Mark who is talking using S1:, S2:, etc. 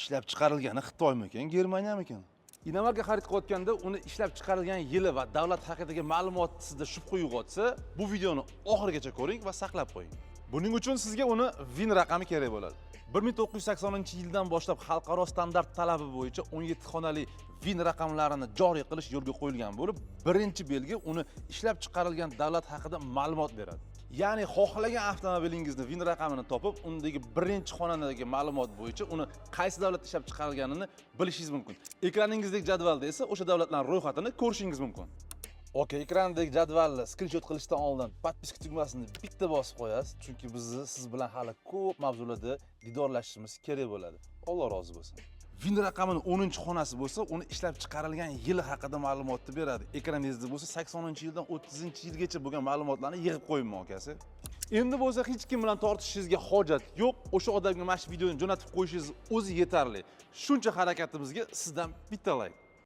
S1: ishlab chiqarilgani Xitoymikan, Germaniyamikan? Inomarga xarid qilayotganda uni ishlab chiqarilgan yili va davlat haqidagi ma'lumot sizda shubha uyg'otsa, bu videoni oxirigacha ko'ring va saqlab qo'ying. Buning uchun sizga uni VIN raqami kerak bo'ladi. 1980-yildan boshlab xalqaro standart talabi bo'yicha 17 xonali VIN raqamlarini joriy qilish yo'lga qo'yilgan bo'lib, birinchi belgi uni ishlab chiqarilgan davlat haqida ma'lumot beradi. Ya'ni xohlagan avtomobilingizni VIN raqamini topib, undagi birinchi xonadagi ma'lumot bo'yicha uni qaysi davlatda ishlab chiqarilganini bilishingiz mumkin. Ekraningizdagi jadvalda esa o'sha davlatlarning ro'yxatini ko'rishingiz mumkin. Okey, ekrandagi jadvalni skrinshot qilishdan oldin podpiska tugmasini bitta bosib qo'yasiz, chunki siz bilan hali ko'p mavzularda didorlashishimiz kerak bo'ladi. Alloh rozi bo'lsin. VIN raqamining 10-xonasi bo'lsa, uni ishlab chiqarilgan yili haqida ma'lumotni beradi. Ekraningizda bo'lsa 80-yildan 30-yilgacha bo'lgan ma'lumotlarni yig'ib qo'yinman akasi. Endi bo'lsa hech kim bilan tortishishingizga hojat yo'q. O'sha odamga mana shu videoni jo'natib qo'yishingiz o'zi yetarli. Shuncha harakatimizga sizdan bitta like.